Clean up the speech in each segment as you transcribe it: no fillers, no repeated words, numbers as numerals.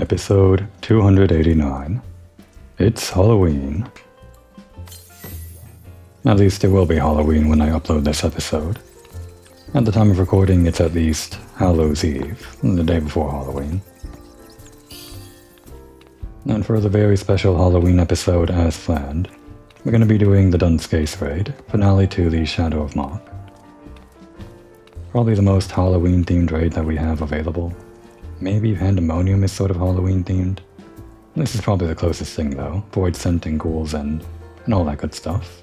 Episode 289. It's Halloween. At least it will be Halloween when I upload this episode. At the time of recording, it's at least Hallows Eve, the day before Halloween. And for the very special Halloween episode as planned, we're going to be doing the Scaith raid, finale to the Shadow of Mhach. Probably the most Halloween-themed raid that we have available. Maybe Pandemonium is sort of Halloween-themed. This is probably the closest thing though, void scenting ghouls and all that good stuff.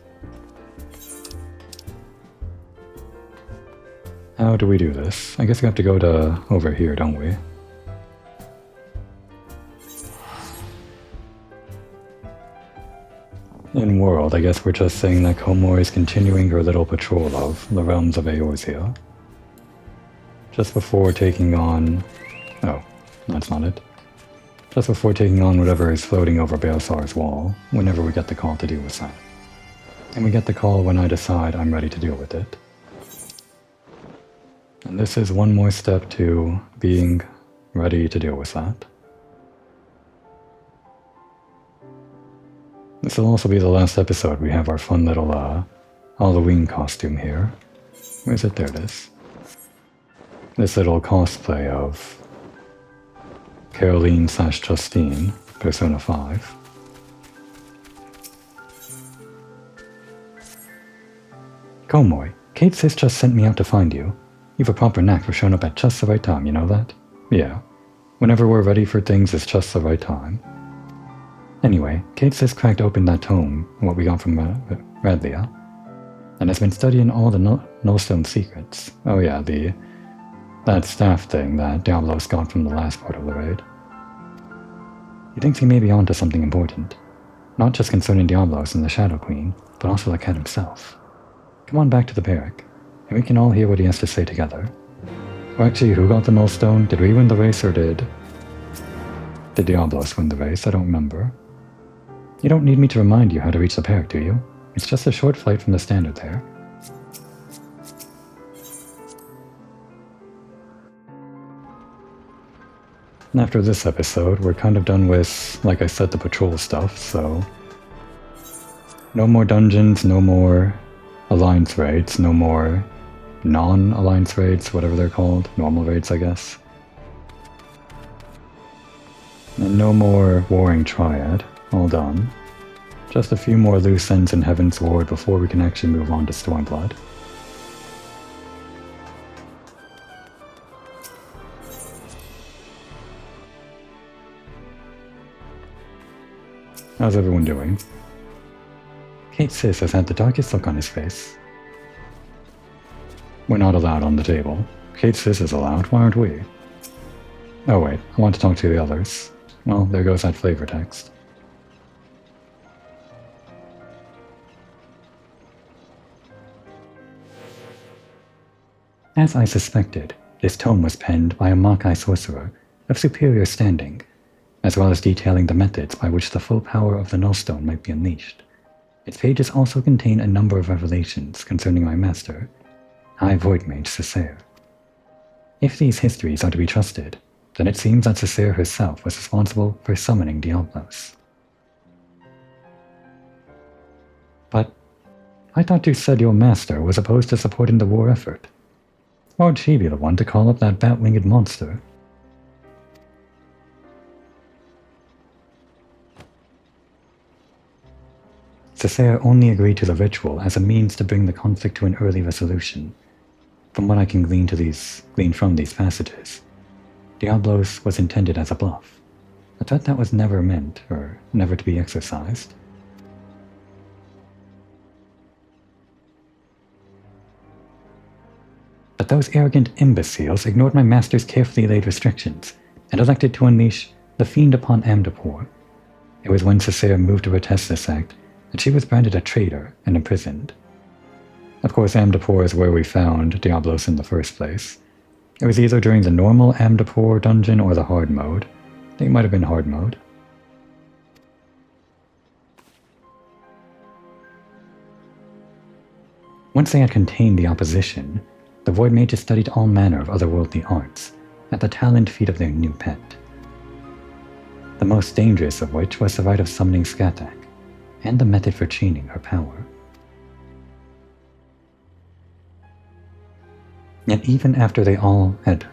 How do we do this? I guess we have to go to over here, don't we? In world, I guess we're just saying that Komor is continuing her little patrol of the realms of Eorzea. Just before taking on... oh, that's not it. Just before taking on whatever is floating over Beelsar's wall, whenever we get the call to deal with that. And we get the call when I decide I'm ready to deal with it. And this is one more step to being ready to deal with that. This will also be the last episode. We have our fun little Halloween costume here. Where is it? There it is. This little cosplay of Caroline/Justine, Persona 5. Komor, Kate sis just sent me out to find you. You've a proper knack for showing up at just the right time, you know that? Yeah. Whenever we're ready for things, it's just the right time. Anyway, Kate sis cracked open that tome, what we got from Radlia, and has been studying all the Nullstone secrets. Oh yeah, that staff thing that Diablos got from the last part of the raid. He thinks he may be onto something important. Not just concerning Diablos and the Shadow Queen, but also the cat himself. Come on back to the barrack, and we can all hear what he has to say together. Or actually, who got the Nullstone? Did we win the race or did Diablos win the race? I don't remember. You don't need me to remind you how to reach the barrack, do you? It's just a short flight from the standard there. And after this episode, we're kind of done with, like I said, the patrol stuff, so... no more dungeons, no more alliance raids, no more non-alliance raids, whatever they're called. Normal raids, I guess. And no more Warring Triad. All done. Just a few more loose ends in Heavensward before we can actually move on to Stormblood. How's everyone doing? Kate sis has had the darkest look on his face. We're not allowed on the table. Kate sis is allowed, why aren't we? Oh wait, I want to talk to the others. Well, there goes that flavor text. As I suspected, this tome was penned by a Mhach sorcerer of superior standing, as well as detailing the methods by which the full power of the Nullstone might be unleashed. Its pages also contain a number of revelations concerning my master, High Void Mage Cessair. If these histories are to be trusted, then it seems that Cessair herself was responsible for summoning Diablos. But I thought you said your master was opposed to supporting the war effort. Why would she be the one to call up that bat-winged monster? Cessair only agreed to the ritual as a means to bring the conflict to an early resolution. From what I can glean from these passages, Diablos was intended as a bluff, a threat that was never meant, or never to be exercised. But those arrogant imbeciles ignored my master's carefully laid restrictions, and elected to unleash the fiend upon Amdapor. It was when Cessair moved to protest this act that she was branded a traitor and imprisoned. Of course, Amdapor is where we found Diablos in the first place. It was either during the normal Amdapor dungeon or the hard mode. I think it might have been hard mode. Once they had contained the opposition, the Void Mages studied all manner of otherworldly arts, at the talent feat of their new pet. the most dangerous of which was the rite of summoning Scaith, and the method for chaining her power. Yet even after they all had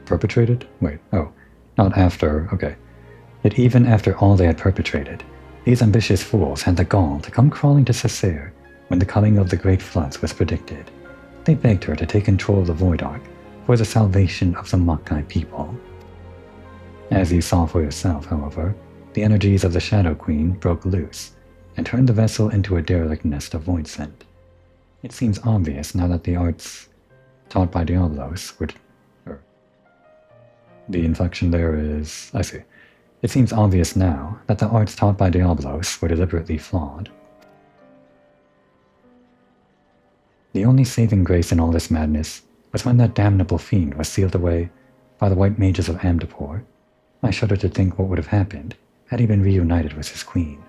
perpetrated? Wait, oh, not after, okay. Yet even after all they had perpetrated, these ambitious fools had the gall to come crawling to Cessair when the coming of the great floods was predicted. They begged her to take control of the Void Ark for the salvation of the Mhach people. As you saw for yourself, however, the energies of the Shadow Queen broke loose and turned the vessel into a derelict nest of void scent. It seems obvious now that the arts taught by Diablos would... The inflection there is... I see. It seems obvious now that the arts taught by Diablos were deliberately flawed. The only saving grace in all this madness was when that damnable fiend was sealed away by the white mages of Amdapor. I shudder to think what would have happened had he been reunited with his queen.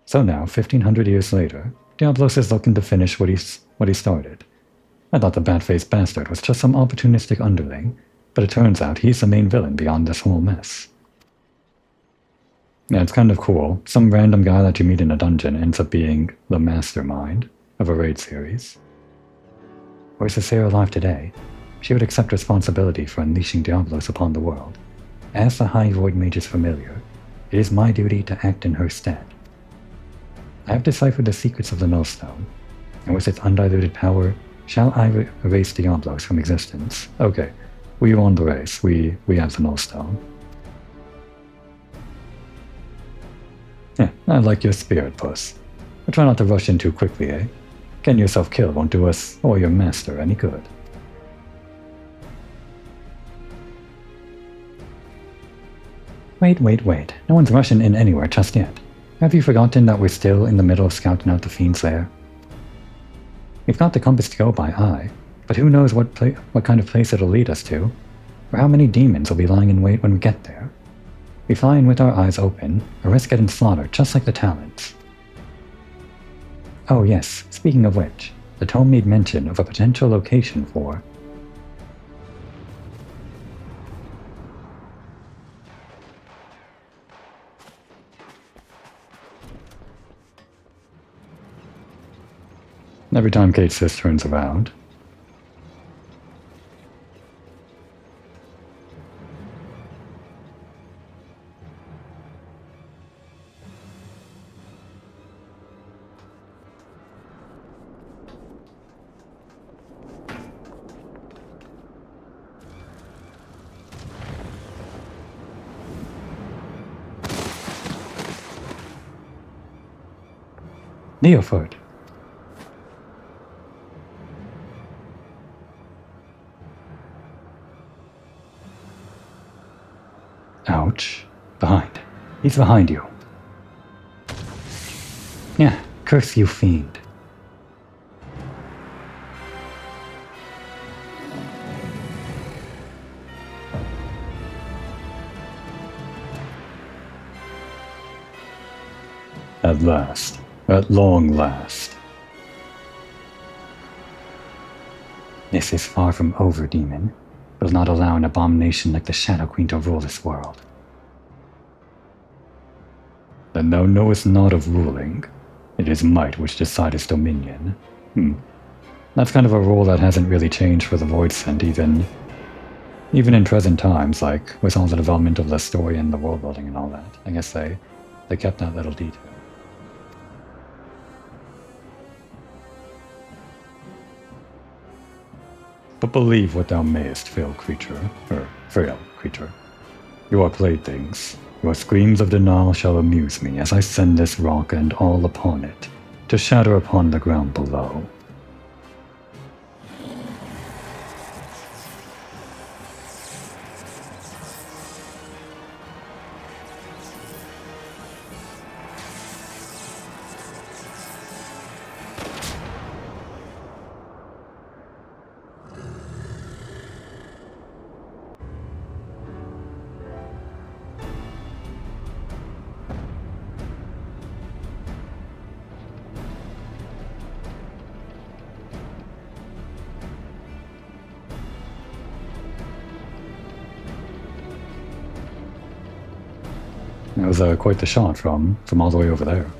So now, 1500 years later, Diablos is looking to finish what he started. I thought the bat-faced bastard was just some opportunistic underling, but it turns out he's the main villain beyond this whole mess. Yeah, it's kind of cool. Some random guy that you meet in a dungeon ends up being the mastermind of a raid series. Were Cessair alive today, she would accept responsibility for unleashing Diablos upon the world. As the High Void Mage's familiar, it is my duty to act in her stead. I have deciphered the secrets of the Nullstone, and with its undiluted power, shall I erase Diablos from existence. Okay, we won the race. We have the Nullstone. Yeah, I like your spirit, Puss. But try not to rush in too quickly, eh? Getting yourself killed won't do us or your master any good. Wait. No one's rushing in anywhere just yet. Have you forgotten that we're still in the middle of scouting out the fiend's lair? We've got the compass to go by, aye, but who knows what kind of place it'll lead us to, or how many demons will be lying in wait when we get there. We fly in with our eyes open, or risk getting slaughtered just like the Talons. Oh yes, speaking of which, the tome made mention of a potential location for... Every time Kate Sis turns around, Neophyte. Ouch. Behind. He's behind you. Yeah, curse you, fiend. At last. At long last. This is far from over, demon. Will not allow an abomination like the Shadow Queen to rule this world. Then thou knowest not of ruling. It is might which decideth dominion. That's kind of a rule that hasn't really changed for the Void Scent, even in present times, like with all the development of the story and the world building and all that. I guess they kept that little detail. But believe what thou mayest, frail creature. Your playthings, your screams of denial shall amuse me as I send this rock and all upon it to shatter upon the ground below. It was quite the shot from all the way over there.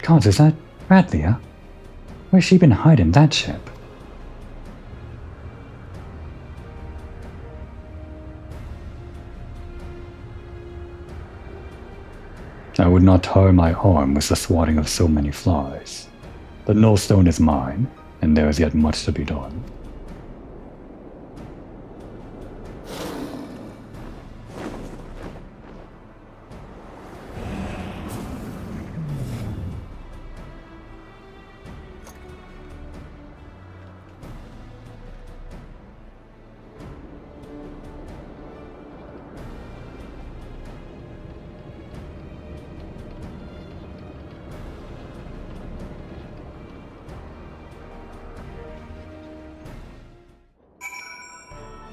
God, is that Radlia? Where's she been hiding that ship? I would not tar my arm with the swatting of so many flies. The nullstone is mine, and there is yet much to be done.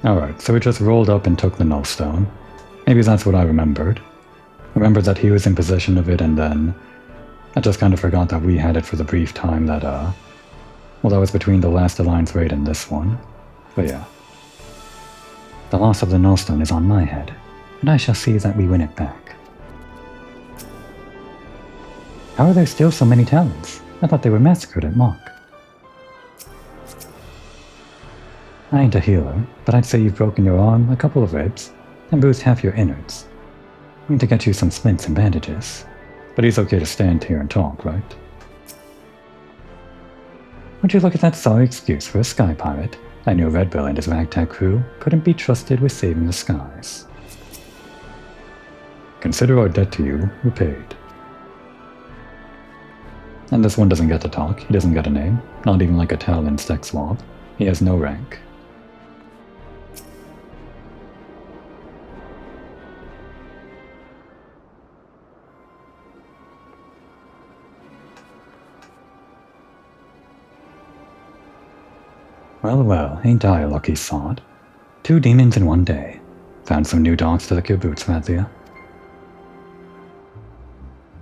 Alright, so we just rolled up and took the nullstone. Maybe that's what I remembered. Remembered that he was in possession of it, and then I just kind of forgot that we had it for the brief time that, well, that was between the last Alliance raid and this one. But yeah. The loss of the nullstone is on my head, and I shall see that we win it back. How are there still so many talents? I thought they were massacred at Mhach. I ain't a healer, but I'd say you've broken your arm, a couple of ribs, and bruised half your innards. I need to get you some splints and bandages. But he's okay to stand here and talk, right? Would you look at that sorry excuse for a sky pirate? I knew Red Bill and his ragtag crew couldn't be trusted with saving the skies. Consider our debt to you repaid. And this one doesn't get to talk, he doesn't get a name, not even like a Talon Stec swab. He has no rank. Well, well, ain't I a lucky sod? 2 demons in one day. Found some new dogs to lick your boots, Radlia.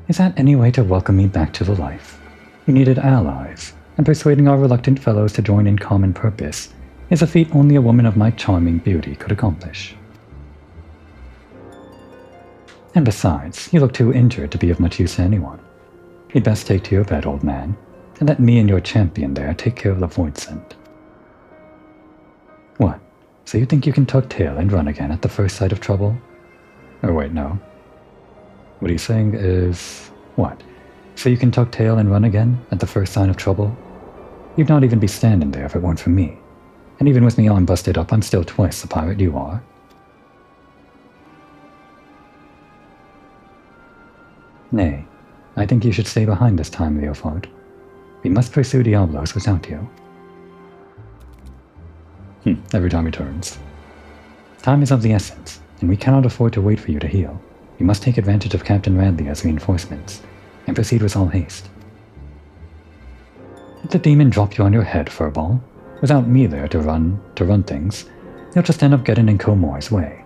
Is that any way to welcome me back to the life? You needed allies, and persuading our reluctant fellows to join in common purpose is a feat only a woman of my charming beauty could accomplish. And besides, you look too injured to be of much use to anyone. You'd best take to your bed, old man, and let me and your champion there take care of the void scent. What? So you think you can tuck tail and run again at the first sight of trouble? Or wait, no. What he's saying is... What? So you can tuck tail and run again at the first sign of trouble? You'd not even be standing there if it weren't for me. And even with me arm busted up, I'm still twice the pirate you are. Nay, I think you should stay behind this time, Leofard. We must pursue Diablos without you. Every time he turns. Time is of the essence, and we cannot afford to wait for you to heal. We must take advantage of Captain Radlia's reinforcements, and proceed with all haste. If the demon dropped you on your head, Furball, without me there to run things, you'll just end up getting in Komor's way.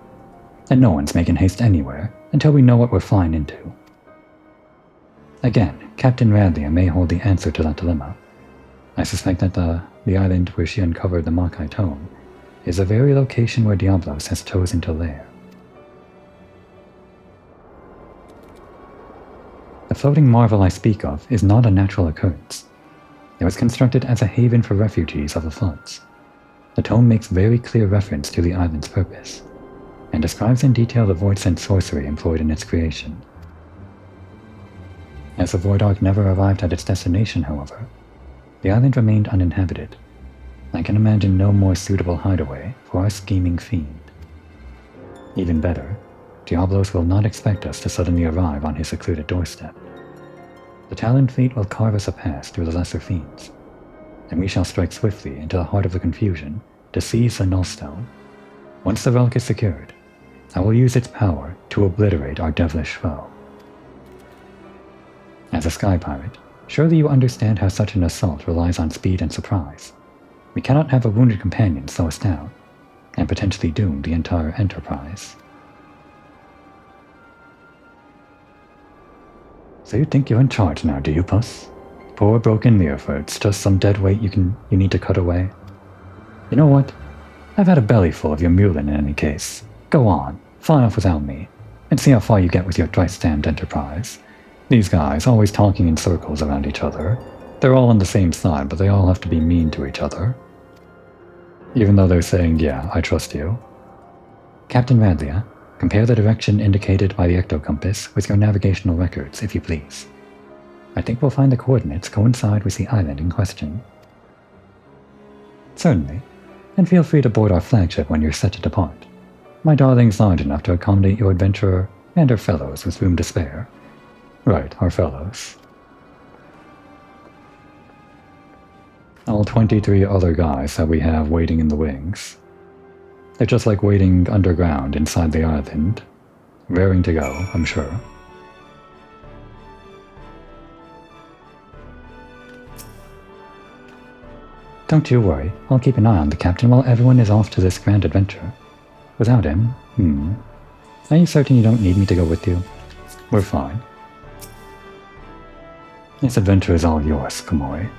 And no one's making haste anywhere, until we know what we're flying into. Again, Captain Radlia may hold the answer to that dilemma. I suspect that the island where she uncovered the Mhach tome is the very location where Diablos has chosen to lair. The floating marvel I speak of is not a natural occurrence. It was constructed as a haven for refugees of the floods. The tome makes very clear reference to the island's purpose, and describes in detail the void scent sorcery employed in its creation. As the Void Ark never arrived at its destination, however, the island remained uninhabited. I can imagine no more suitable hideaway for our scheming fiend. Even better, Diablos will not expect us to suddenly arrive on his secluded doorstep. The Talon fleet will carve us a path through the lesser fiends, and we shall strike swiftly into the heart of the confusion to seize the Nullstone. Once the relic is secured, I will use its power to obliterate our devilish foe. As a sky pirate, surely you understand how such an assault relies on speed and surprise. We cannot have a wounded companion slow us down, and potentially doom the entire enterprise. So you think you're in charge now, do you, Puss? Poor broken Leofard's just some dead weight you need to cut away. You know what? I've had a belly full of your mulin in any case. Go on, fly off without me, and see how far you get with your dry-stand enterprise. These guys, always talking in circles around each other. They're all on the same side, but they all have to be mean to each other. Even though they're saying, yeah, I trust you. Captain Radlia, compare the direction indicated by the ectocompass with your navigational records, if you please. I think we'll find the coordinates coincide with the island in question. Certainly, and feel free to board our flagship when you're set to depart. My darling's large enough to accommodate your adventurer and her fellows with room to spare. Right, our fellows. All 23 other guys that we have waiting in the wings. They're just like waiting underground inside the island, raring to go, I'm sure. Don't you worry, I'll keep an eye on the captain while everyone is off to this grand adventure. Without him, Are you certain you don't need me to go with you? We're fine. This adventure is all yours, Komori.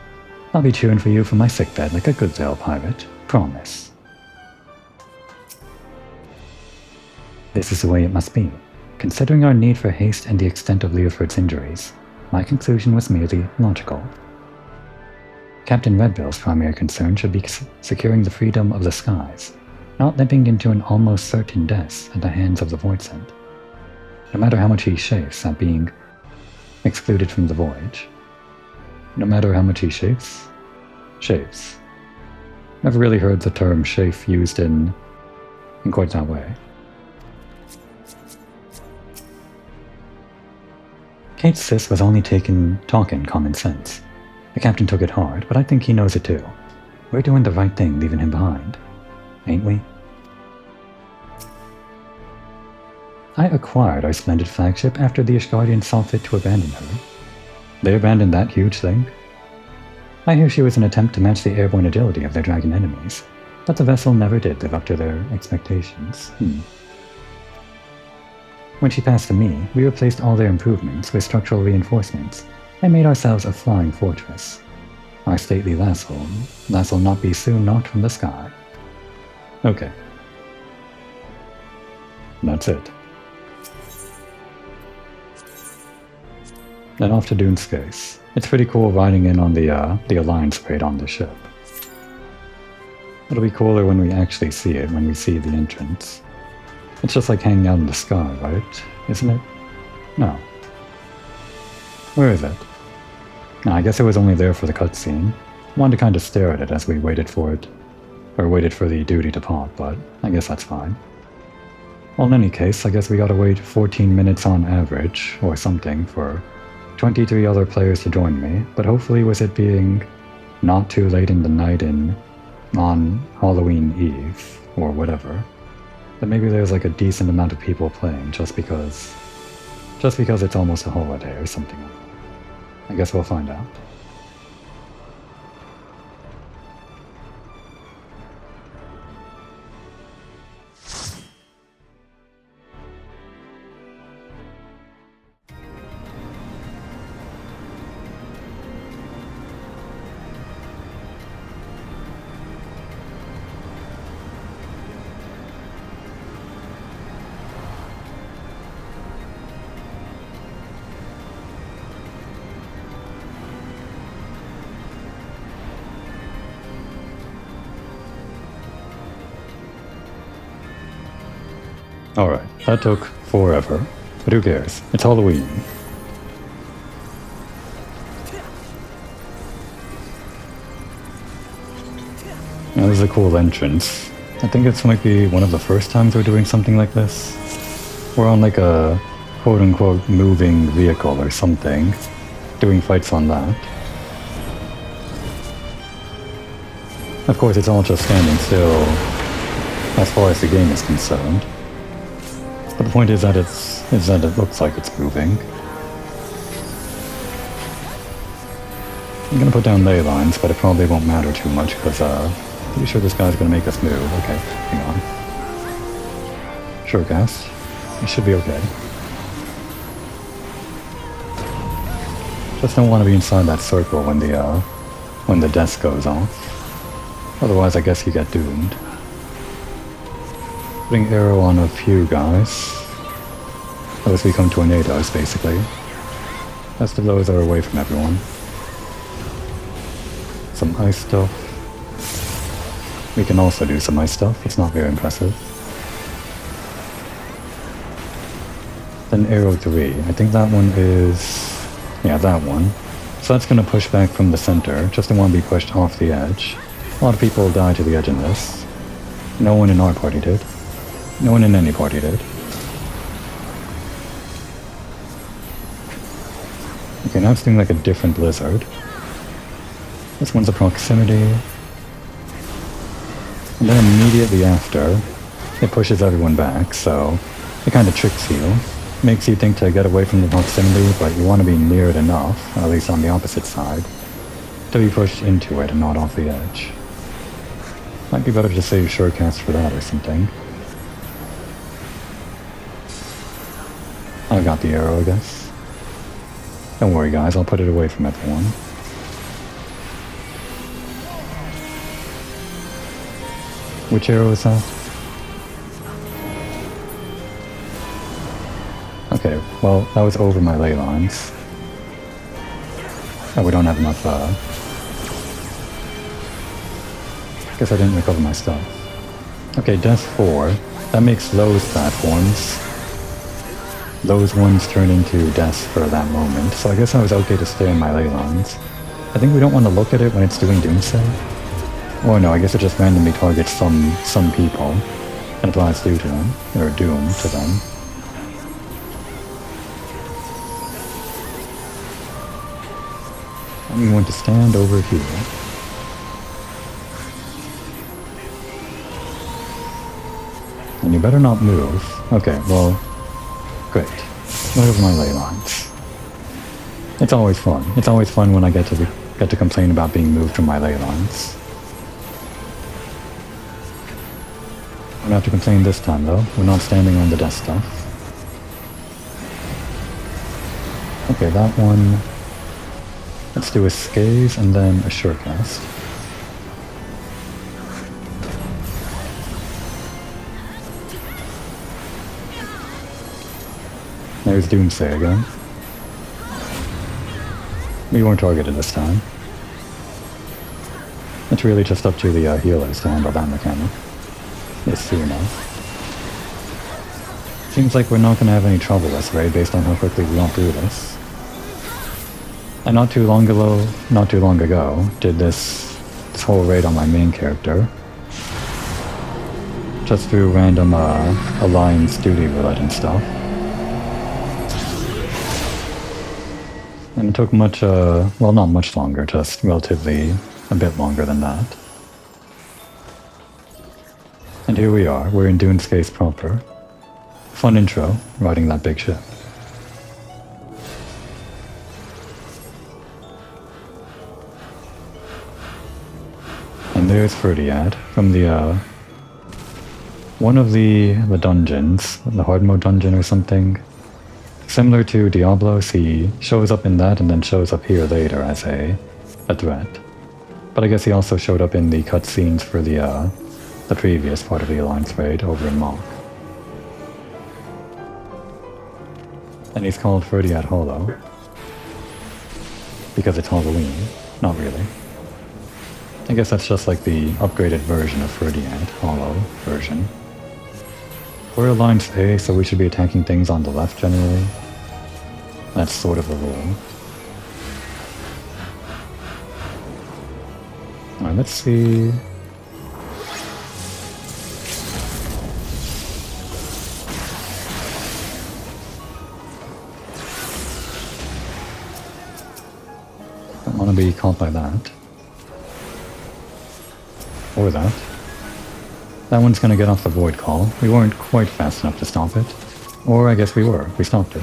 I'll be cheering for you from my sickbed like a good little pirate. Promise. This is the way it must be. Considering our need for haste and the extent of Leoford's injuries, my conclusion was merely logical. Captain Redbill's primary concern should be securing the freedom of the skies, not limping into an almost certain death at the hands of the Voidsent. No matter how much he chafes at being excluded from the voyage. No matter how much he chafes? Chafes. Never really heard the term chafe used in quite that way. Kate's sis was only talking common sense. The captain took it hard, but I think he knows it too. We're doing the right thing leaving him behind. Ain't we? I acquired our splendid flagship after the Ishgardians saw fit to abandon her. They abandoned that huge thing? I hear she was an attempt to match the airborne agility of their dragon enemies, but the vessel never did live up to their expectations. When she passed to me, we replaced all their improvements with structural reinforcements and made ourselves a flying fortress. Our stately lass will not be soon knocked from the sky. Okay. That's it. Then off to Dune Scaith. It's pretty cool riding in on the Alliance parade on the ship. It'll be cooler when we actually see it, when we see the entrance. It's just like hanging out in the sky, right? Isn't it? No. Where is it? No, I guess it was only there for the cutscene. I wanted to kind of stare at it as we waited for it. Or waited for the duty to pop, but I guess that's fine. Well, in any case, I guess we gotta wait 14 minutes on average, or something, for 23 other players to join me, but hopefully with it being not too late in the night on Halloween Eve, or whatever, then maybe there's like a decent amount of people playing just because it's almost a holiday or something like that. I guess we'll find out. Alright, that took forever, but who cares? It's Halloween. Now, this is a cool entrance. I think it's might be one of the first times we're doing something like this. We're on like a quote-unquote moving vehicle or something, doing fights on that. Of course, it's all just standing still as far as the game is concerned. But the point is that it looks like it's moving. I'm gonna put down ley lines, but it probably won't matter too much because pretty sure this guy's gonna make us move. Okay, hang on. Sure, cast. It should be okay. Just don't want to be inside that circle when the desk goes off. Otherwise, I guess you get doomed. Putting arrow on a few guys. Those we come tornado us, basically. Rest of those are away from everyone. Some ice stuff. We can also do some ice stuff, it's not very impressive. Then arrow 3, I think that one is... yeah, that one. So that's going to push back from the center, just don't want to be pushed off the edge. A lot of people die to the edge in this. No one in our party did. No one in any party did. Okay, now it's doing like a different blizzard. This one's a proximity. And then immediately after, it pushes everyone back, so it kind of tricks you. Makes you think to get away from the proximity, but you want to be near it enough, or at least on the opposite side, to be pushed into it and not off the edge. Might be better to save surecast for that or something. I got the arrow, I guess. Don't worry guys, I'll put it away from everyone. Which arrow is that? Okay, well, that was over my ley lines. Oh, we don't have enough, guess I didn't recover my stuff. Okay, Death 4. That makes those platforms. Those ones turn into deaths for that moment, so I guess I was okay to stay in my ley lines. I think we don't want to look at it when it's doing Doomsday. Or no, I guess it just randomly targets some people and applies Doom to them, or Doom to them. I'm going to stand over here. And you better not move. Okay, well, great. Right over my ley lines. It's always fun. It's always fun when I get to complain about being moved from my ley lines. I don't have to complain this time though. We're not standing on the death stuff. Okay, that one. Let's do a Scaith and then a surecast. There's Doomsday again. We weren't targeted this time. It's really just up to the healers to handle that mechanic. It's true enough. Seems like we're not going to have any trouble this raid based on how quickly we went through this. And not too long ago, did this whole raid on my main character. Just through random alliance duty roulette and stuff. And it took much, well not much longer, just relatively a bit longer than that. And here we are, we're in Dune Scaith proper. Fun intro, riding that big ship. And there's Ferdiad from the, one of the dungeons, the hard mode dungeon or something. Similar to Diablos, he shows up in that and then shows up here later as a threat. But I guess he also showed up in the cutscenes for the previous part of the Alliance raid over in Mhach. And he's called Ferdiad Hollow. Because it's Halloween. Not really. I guess that's just like the upgraded version of Ferdiad Hollow version. We're Alliance A, so we should be attacking things on the left generally. That's sort of the rule. Alright, let's see. Don't want to be caught by that. Or that. That one's gonna get off the void call. We weren't quite fast enough to stop it. Or I guess we were. We stopped it.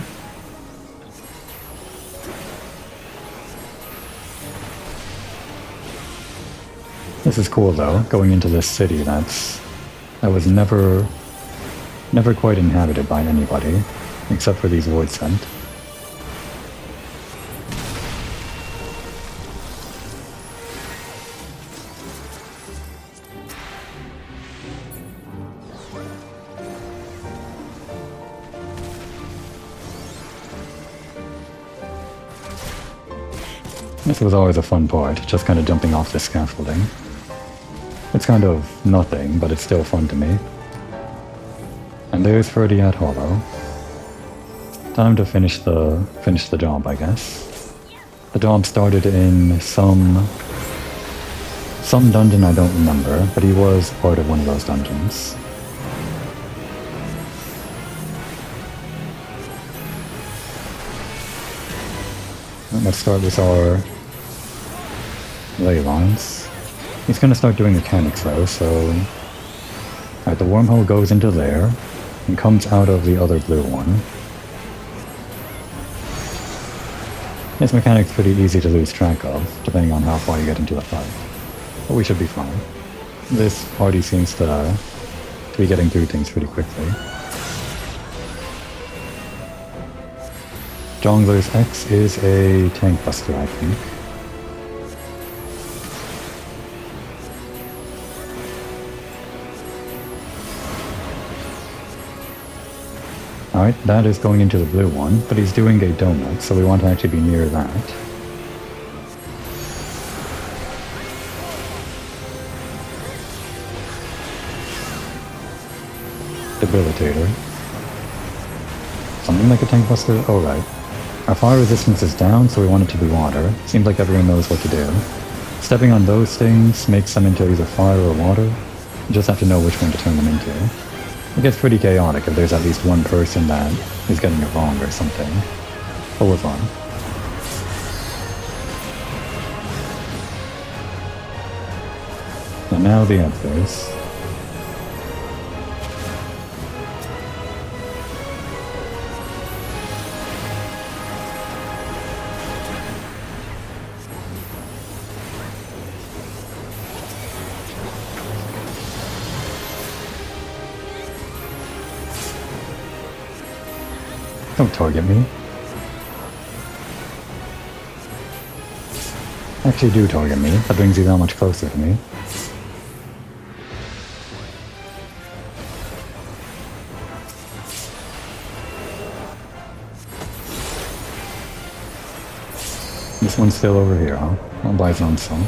This is cool though, going into this city that was never quite inhabited by anybody, except for these void sent. This was always a fun part, just kind of jumping off the scaffolding. It's kind of nothing, but it's still fun to me. And there's Ferdy at Hollow. Time to finish the job, I guess. The job started in some dungeon I don't remember, but he was part of one of those dungeons. Let's start with our ley lines. He's gonna start doing mechanics though, so... Alright, the wormhole goes into there, and comes out of the other blue one. This mechanic's pretty easy to lose track of, depending on how far you get into the fight. But we should be fine. This party seems to be getting through things pretty quickly. Jongler's X is a tank buster, I think. Alright, that is going into the blue one, but he's doing a donut, so we want to actually be near that. Debilitator. Something like a tank buster? Oh right. Our fire resistance is down, so we want it to be water. Seems like everyone knows what to do. Stepping on those things makes them into either fire or water. You just have to know which one to turn them into. It gets pretty chaotic if there's at least one person that is getting it wrong or something. But we're fine. And now the others. Don't target me. Actually do target me. That brings you that much closer to me. This one's still over here, huh? I'll buy his own song.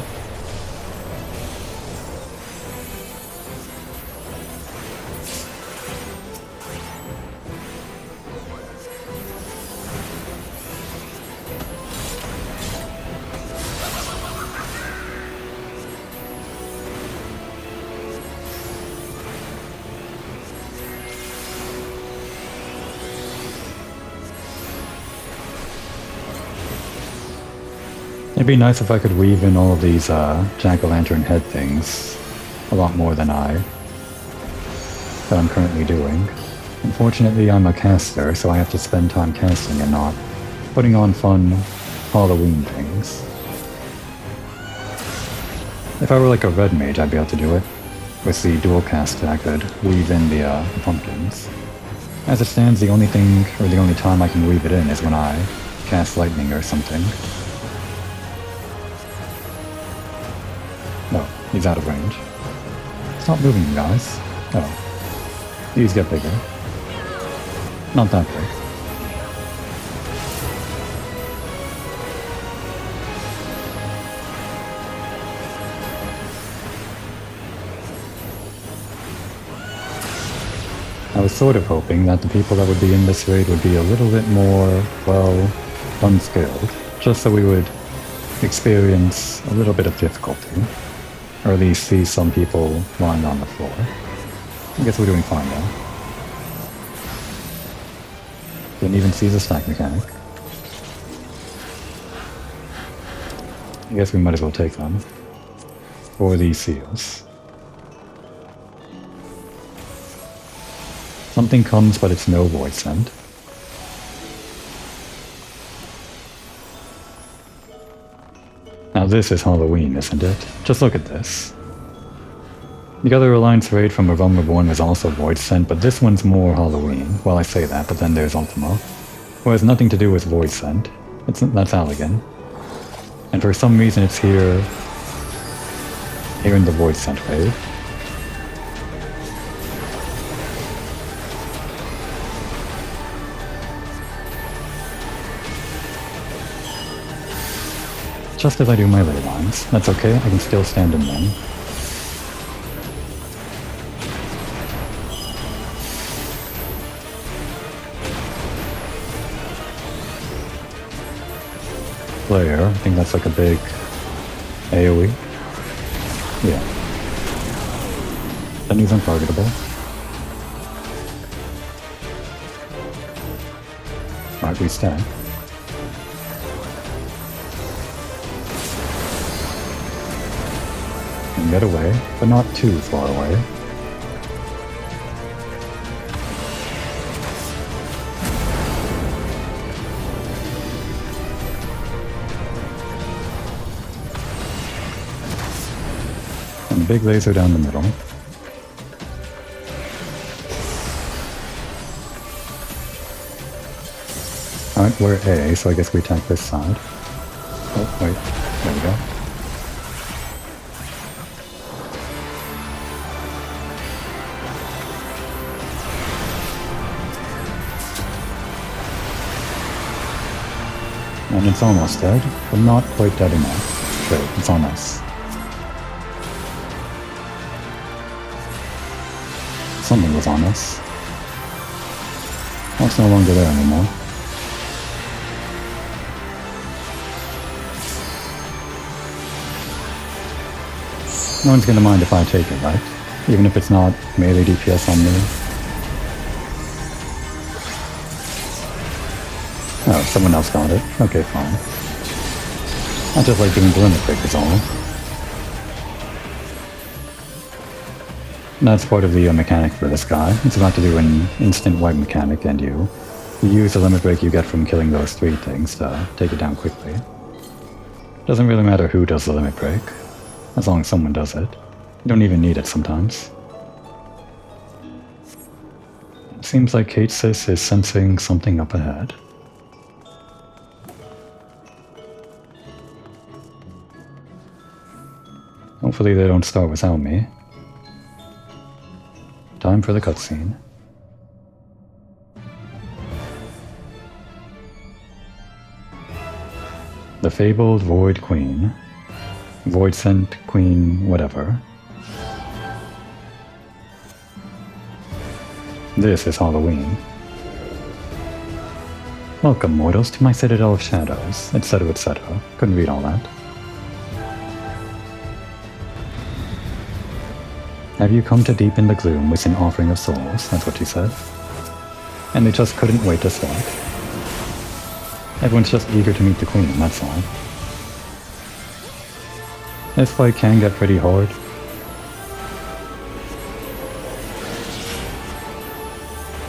It'd be nice if I could weave in all of these jack-o'-lantern head things a lot more than I'm currently doing. Unfortunately, I'm a caster, so I have to spend time casting and not putting on fun Halloween things. If I were like a red mage, I'd be able to do it. With the dual cast, I could weave in the pumpkins. As it stands, the only thing, or the only time I can weave it in is when I cast lightning or something. No, he's out of range. Stop moving, you guys. Oh. These get bigger. Not that big. I was sort of hoping that the people that would be in this raid would be a little bit more, well, unskilled, just so we would experience a little bit of difficulty. Or at least see some people lying on the floor. I guess we're doing fine now. Didn't even see the stack mechanic. I guess we might as well take them. For these seals. Something comes, but it's no void send. Now this is Halloween, isn't it? Just look at this. The other Alliance raid from A Realm Reborn was also void sent, but this one's more Halloween. Well, I say that, but then there's Ultima, who has nothing to do with void sent. That's Halligan. And for some reason it's here in the void sent raid. Just as I do my ley lines. That's okay, I can still stand in them. Flare, I think that's like a big AoE. Yeah. Then he's untargetable. Right, we stack. And get away, but not too far away. And big laser down the middle. Alright, we're A, so I guess we attack this side. Oh, wait. There we go. And it's almost dead, but not quite dead enough. Great, it's on us. Something was on us. Well, it's no longer there anymore. No one's gonna mind if I take it, right? Even if it's not melee DPS on me. Oh, someone else got it. Okay, fine. I just like doing the limit break is all. That's part of the mechanic for this guy. It's about to do an instant wipe mechanic, and you use the limit break you get from killing those 3 things to take it down quickly. Doesn't really matter who does the limit break, as long as someone does it. You don't even need it sometimes. It seems like HEVC is sensing something up ahead. Hopefully they don't start without me. Time for the cutscene. The fabled Void Queen. Void Sent Queen whatever. This is Halloween. Welcome, mortals, to my citadel of shadows, etc., etc. Couldn't read all that. Have you come to deepen the gloom with an offering of souls? That's what she said. And they just couldn't wait to start. Everyone's just eager to meet the queen, that's all. This fight can get pretty hard.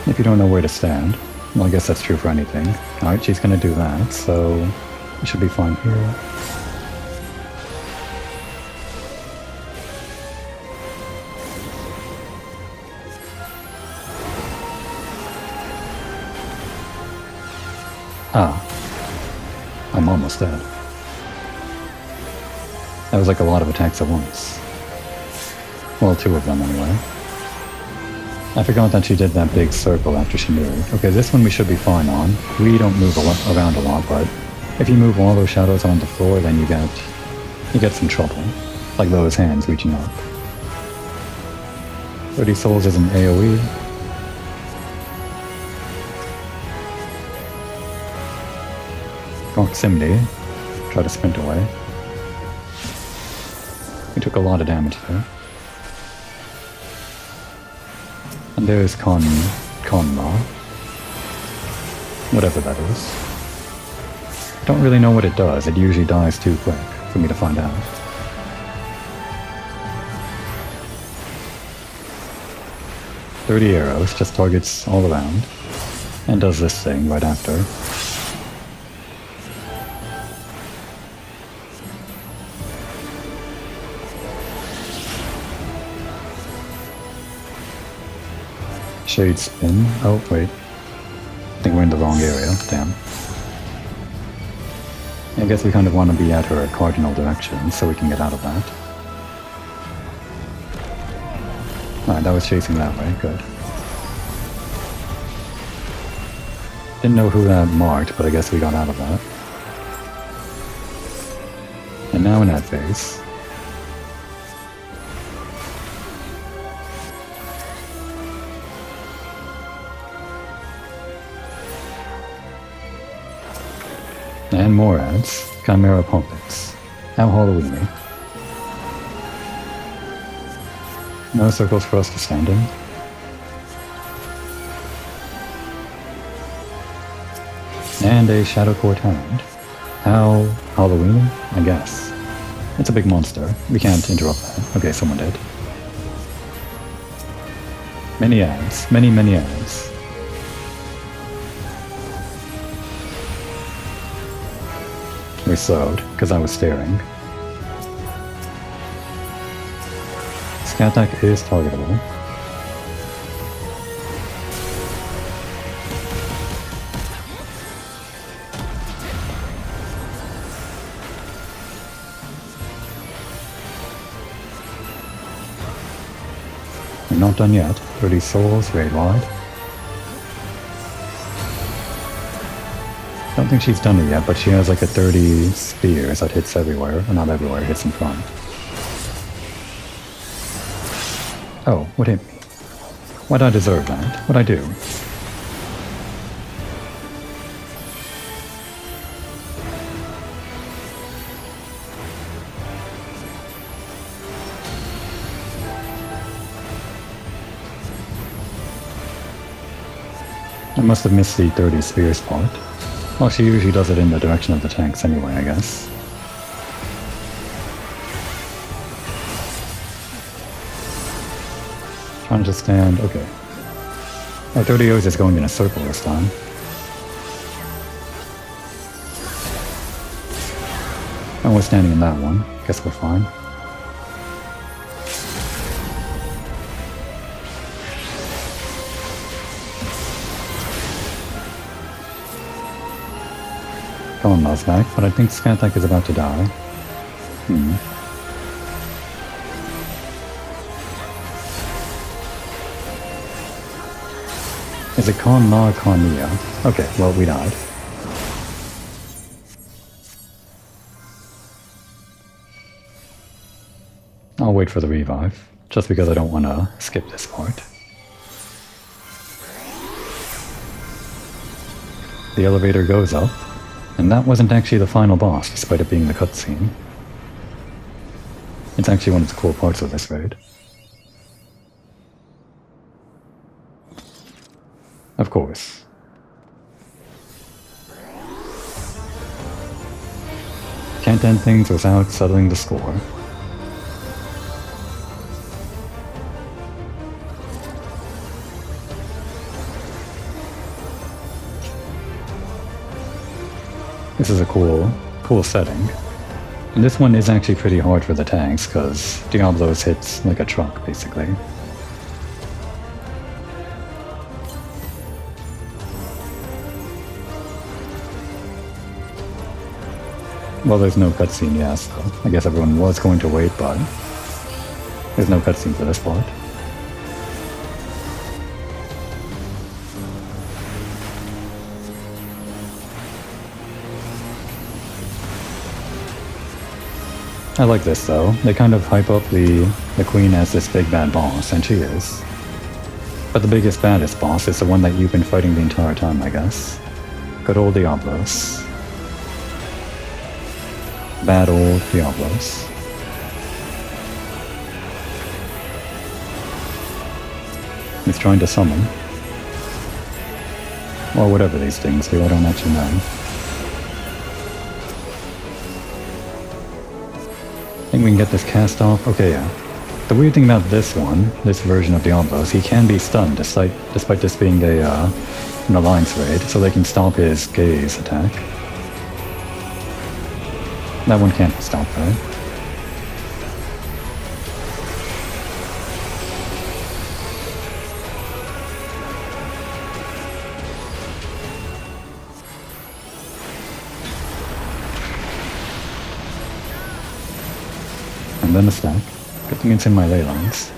If you don't know where to stand. Well, I guess that's true for anything. Alright, she's gonna do that, so we should be fine here. Ah. I'm almost dead. That was like a lot of attacks at once. Well, 2 of them anyway. I forgot that she did that big circle after she moved. Okay, this one we should be fine on. We don't move around a lot, but if you move all those shadows on the floor, then you get some trouble. Like those hands reaching up. 30 souls is an AoE. Proximity. Try to sprint away. We took a lot of damage there. And there's Conma. Whatever that is. Don't really know what it does. It usually dies too quick for me to find out. "30 arrows, just targets all around. And does this thing right after. Shade spin. Oh, wait. I think we're in the wrong area. Damn. I guess we kind of want to be at her cardinal direction so we can get out of that. Alright, that was chasing that way. Good. Didn't know who that marked, but I guess we got out of that. and now an ad phase. And more ads. Chimera Puppets. How Halloweeny. No circles for us to stand in. And a Shadow Court Hound. How Halloweeny? I guess. It's a big monster. We can't interrupt that. Okay, someone did. Many ads. Many ads. We slowed, because I was staring. Scaith is targetable. We're not done yet. 30 souls, raid wide. I don't think she's done it yet, but she has like a 30 spears that hits everywhere. Or not everywhere, hits in front. Oh, what hit me? Why'd I deserve that? What'd I do? I must have missed the 30 spears part. Well, she usually does it in the direction of the tanks anyway, I guess. Trying to stand, okay. Oh, 30 O's is going in a circle this time. Oh, we're standing in that one. Guess we're fine. Come on, Mhach, but I think Scaith is about to die. Is it Con Ma or Con Mia? Okay, well, we died. I'll wait for the revive, just because I don't want to skip this part. The elevator goes up. And that wasn't actually the final boss, despite it being the cutscene. It's actually one of the cool parts of this raid. Of course. Can't end things without settling the score. This is a cool setting. And this one is actually pretty hard for the tanks, because Diablos hits like a truck, basically. Well, there's no cutscene, yes, so I guess everyone was going to wait, but there's no cutscene for this part. I like this though. They kind of hype up the queen as this big bad boss, and she is. But the biggest baddest boss is the one that you've been fighting the entire time, I guess. Good old Diablos. Bad old Diablos. He's trying to summon. Or whatever these things do, I don't actually know. I think we can get this cast off. Okay, yeah. The weird thing about this one, this version of Diablos, he can be stunned despite this being an alliance raid, so they can stop his gaze attack. That one can't be stopped, right? And then a stack. Good thing it's in my ley lines.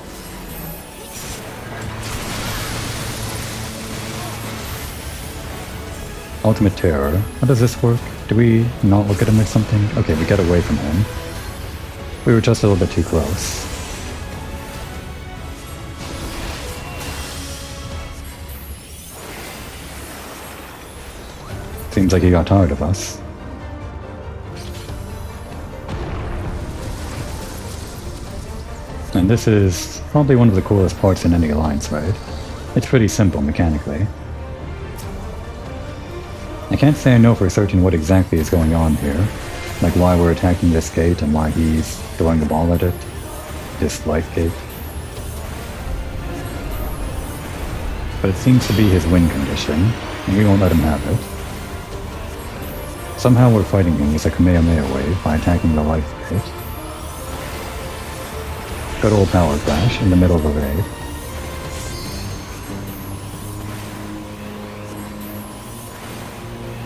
Ultimate Terror. How does this work? Do we not look at him or something? Okay, we get away from him. We were just a little bit too close. Seems like he got tired of us. And this is probably one of the coolest parts in any Alliance raid. It's pretty simple mechanically. I can't say I know for certain what exactly is going on here, like why we're attacking this gate and why he's throwing the ball at it, this life gate. But it seems to be his win condition, and we won't let him have it. Somehow we're fighting him with a Kamehameha wave by attacking the life gate. Good old power crash in the middle of a raid.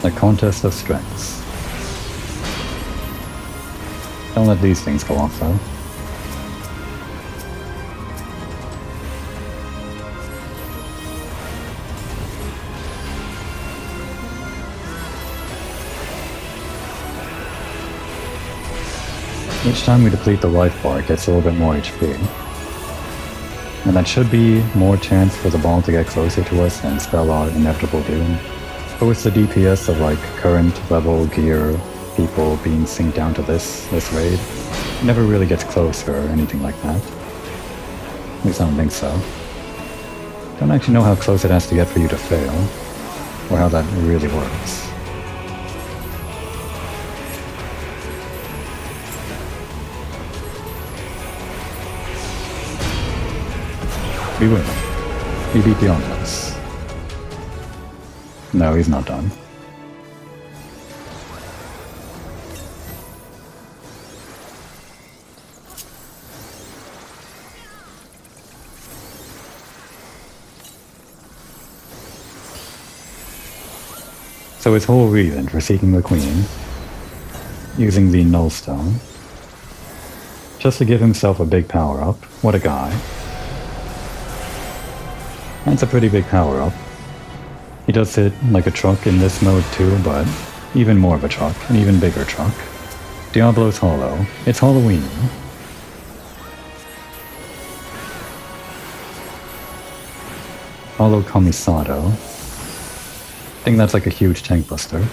A contest of strengths. Don't let these things go off though. Each time we deplete the life bar, it gets a little bit more HP. And that should be more chance for the ball to get closer to us and spell our inevitable doom. But with the DPS of like current level gear, people being synced down to this raid, it never really gets close or anything like that. At least I don't think so. Don't actually know how close it has to get for you to fail, or how that really works. We win. We beat the Omnibus. No, he's not done. So his whole reason for seeking the Queen, using the Null Stone, just to give himself a big power-up. What a guy. That's a pretty big power-up. He does hit like a truck in this mode too, but even more of a truck, an even bigger truck. Diablo's Hollow. It's Halloween. Hollow Commissado. I think that's like a huge tank buster.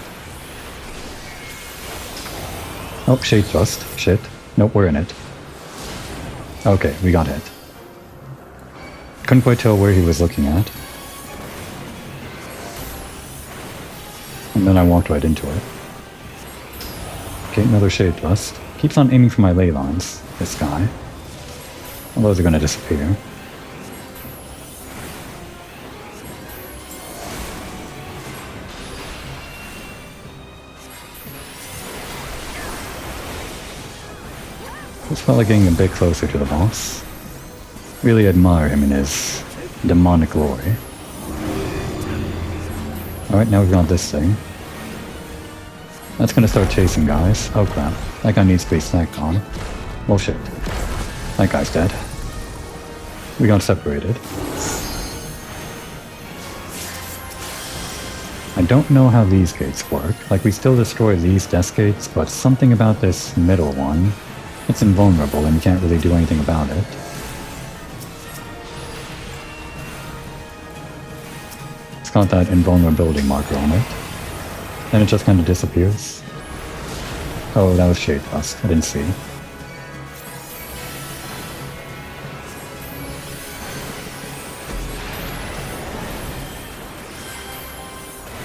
Oh, Shade Thrust. Shit. Nope, we're in it. Okay, we got hit. Couldn't quite tell where he was looking at. And then I walked right into it. Okay, another Shade Thrust. Keeps on aiming for my ley lines, this guy. All those are gonna disappear. Just felt like getting a bit closer to the boss. Really admire him in his demonic glory. Alright, now we've got this thing. That's gonna start chasing guys. Oh crap. That guy needs to be snacked on. Well shit. That guy's dead. We got separated. I don't know how these gates work. Like, we still destroy these death gates, but something about this middle one, it's invulnerable and you can't really do anything about it. Got that invulnerability marker on it. Then it just kind of disappears. Oh, that was Shade Thrust. I didn't see.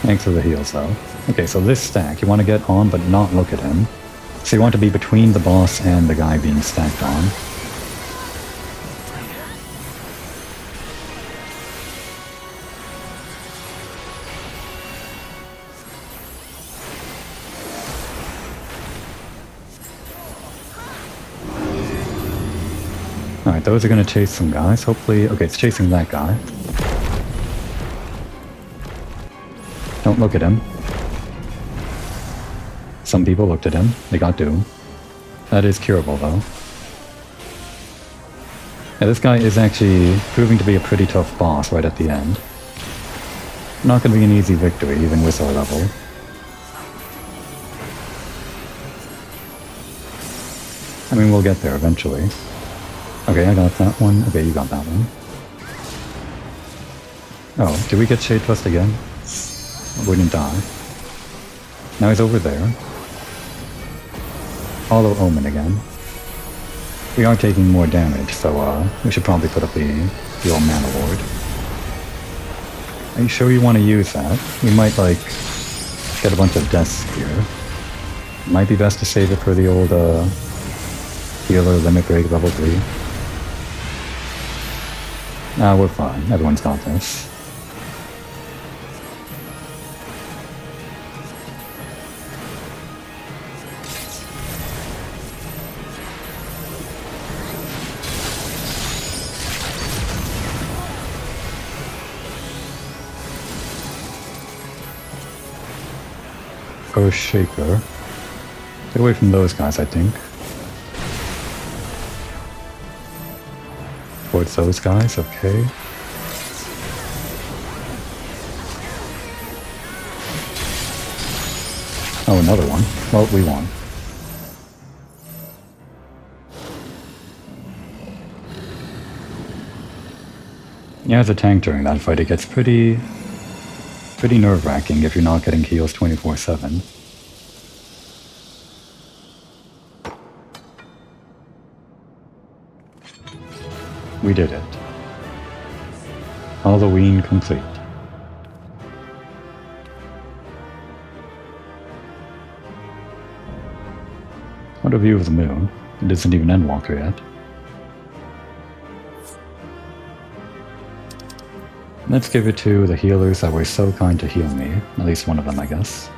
Thanks for the heals though. Okay, so this stack, you want to get on but not look at him. So you want to be between the boss and the guy being stacked on. Alright, those are gonna chase some guys. Hopefully... Okay, it's chasing that guy. Don't look at him. Some people looked at him. They got doomed. That is curable, though. Yeah, this guy is actually proving to be a pretty tough boss right at the end. Not gonna be an easy victory, even with our level. I mean, we'll get there eventually. Okay, I got that one. Okay, you got that one. Oh, did we get Shade Trust again? We didn't die. Now he's over there. Hollow Omen again. We are taking more damage, so we should probably put up the old Mana Ward. Are you sure you want to use that? We might, like, get a bunch of deaths here. Might be best to save it for the old, healer limit break level 3. Nah, we're fine. Everyone's got this. Earth Shaker. Get away from those guys, I think. Towards those guys, okay. Oh, another one. Well, we won. Yeah, as a tank during that fight, it gets pretty nerve-wracking if you're not getting heals 24/7. We did it. Halloween complete. What a view of the moon. It isn't even Endwalker yet. Let's give it to the healers that were so kind to heal me. At least one of them, I guess.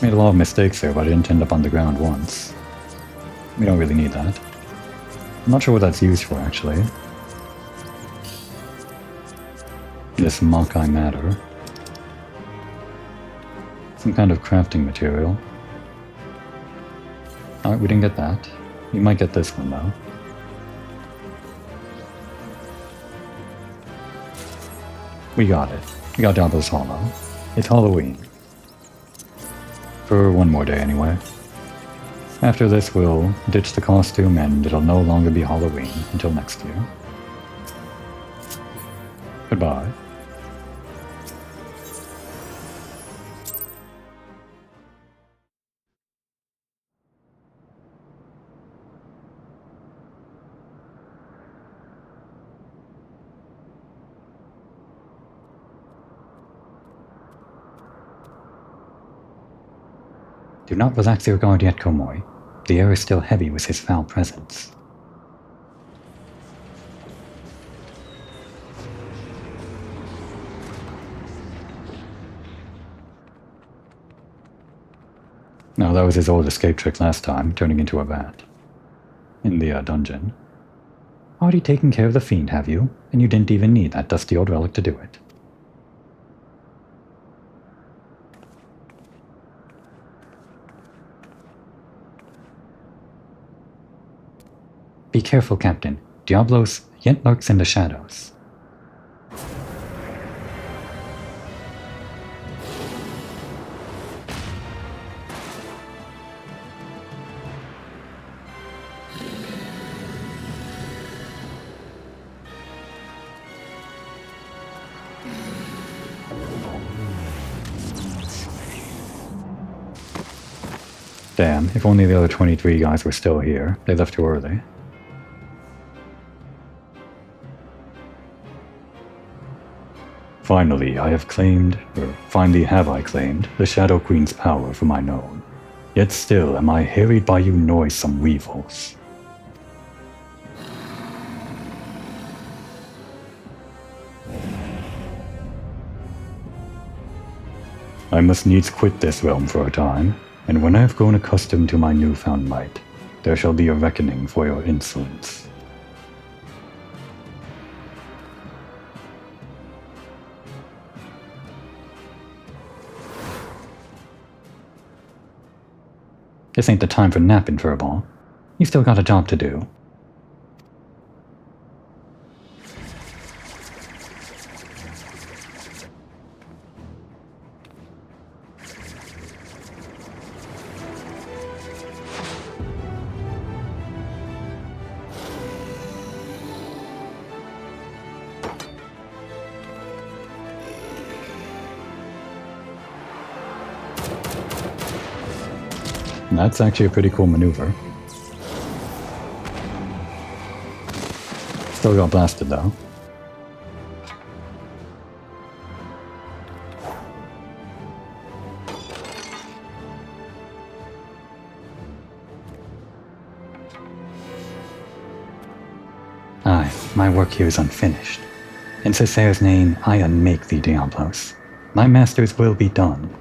Made a lot of mistakes there, but I didn't end up on the ground once. We don't really need that. I'm not sure what that's used for, actually. This Mhach matter. Some kind of crafting material. Alright, we didn't get that. We might get this one, though. We got it. We got Diablo's Hollow. It's Halloween. For one more day, anyway. After this, we'll ditch the costume and it'll no longer be Halloween until next year. Goodbye. Do not relax your guard yet, Komoy. The air is still heavy with his foul presence. No, that was his old escape trick last time, turning into a bat. In the dungeon. Already taken care of the fiend, have you? And you didn't even need that dusty old relic to do it. Be careful, Captain. Diablos yet lurks in the shadows. Damn, if only the other 23 guys were still here. They left too early. Finally have I claimed, the Shadow Queen's power for mine own. Yet still am I harried by you noisome weevils. I must needs quit this realm for a time, and when I have grown accustomed to my newfound might, there shall be a reckoning for your insolence. This ain't the time for napping, Furball. You still got a job to do. That's actually a pretty cool maneuver. Still got blasted though. Aye, my work here is unfinished. In Cesare's name, I unmake thee, Diablos. My masters will be done.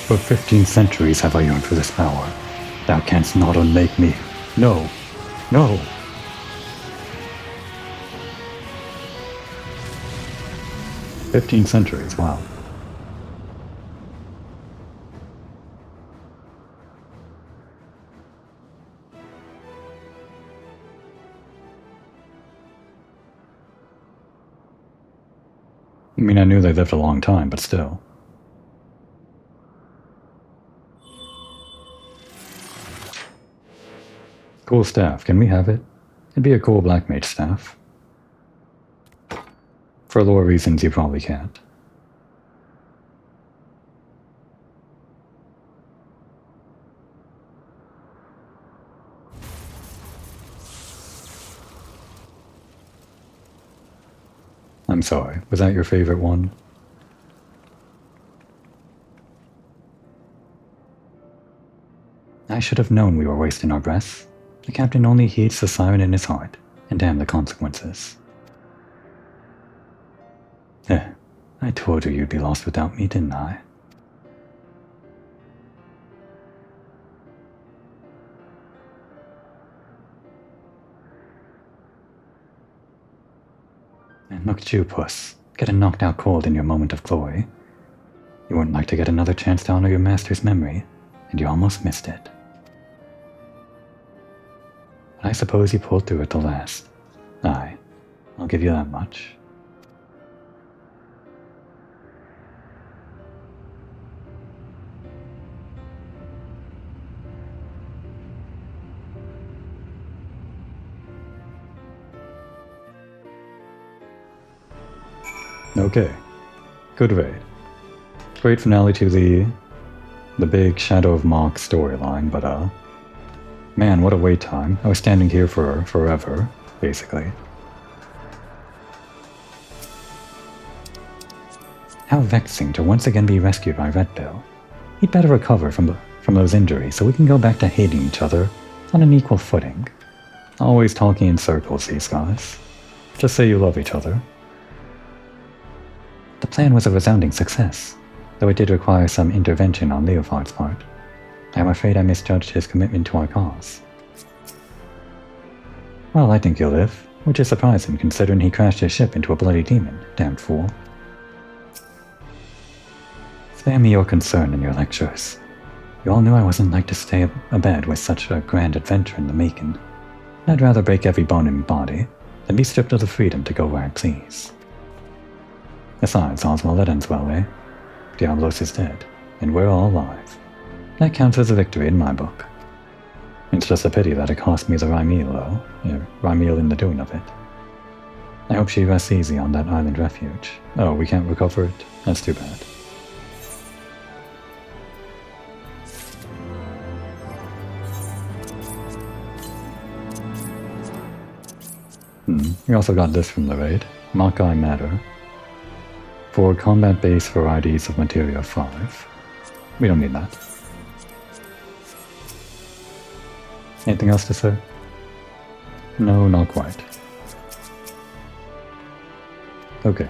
For 15 centuries have I yearned for this power. Thou canst not unmake me. No. No. "15 centuries, wow. I mean, I knew they lived a long time, but still. Cool staff, can we have it? It'd be a cool black mage staff. For lore reasons, you probably can't. I'm sorry, was that your favorite one? I should have known we were wasting our breath. The captain only heeds the siren in his heart, and damn the consequences. I told you you'd be lost without me, didn't I? And look at you, puss. Getting knocked out cold in your moment of glory. You wouldn't like to get another chance to honor your master's memory, and you almost missed it. I suppose you pulled through at the last. Aye, I'll give you that much. Okay, good raid. Great finale to the big Shadow of Mhach storyline, but man, what a wait time. I was standing here for forever, basically. How vexing to once again be rescued by Red Bill. He'd better recover from those injuries so we can go back to hating each other on an equal footing. Always talking in circles, these guys. Just say you love each other. The plan was a resounding success, though it did require some intervention on Leofard's part. I am afraid I misjudged his commitment to our cause. Well, I think he'll live, which is surprising considering he crashed his ship into a bloody demon, damned fool. Spare me your concern and your lectures. You all knew I wasn't like to stay abed with such a grand adventure in the making. I'd rather break every bone in my body than be stripped of the freedom to go where I please. Besides, all's well that ends well, eh? Diablos is dead, and we're all alive. That counts as a victory in my book. It's just a pity that it cost me the Rymeel, though. Rymeel in the doing of it. I hope she rests easy on that island refuge. Oh, we can't recover it? That's too bad. We also got this from the raid. Mhach Matter. For combat-based varieties of Materia 5. We don't need that. Anything else to say? No, not quite. Okay.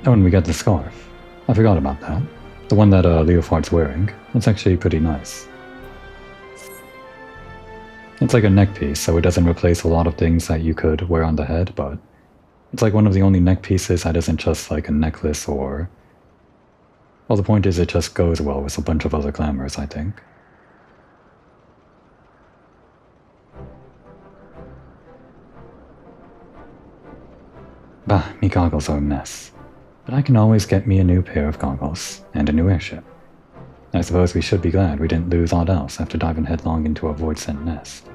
Oh, and we got the scarf. I forgot about that. The one that Leofard's wearing. It's actually pretty nice. It's like a neck piece, so it doesn't replace a lot of things that you could wear on the head, but it's like one of the only neck pieces that isn't just like a necklace or... Well, the point is it just goes well with a bunch of other glamours, I think. Bah, me goggles are a mess. But I can always get me a new pair of goggles, and a new airship. I suppose we should be glad we didn't lose aught else after diving headlong into a void-sent nest.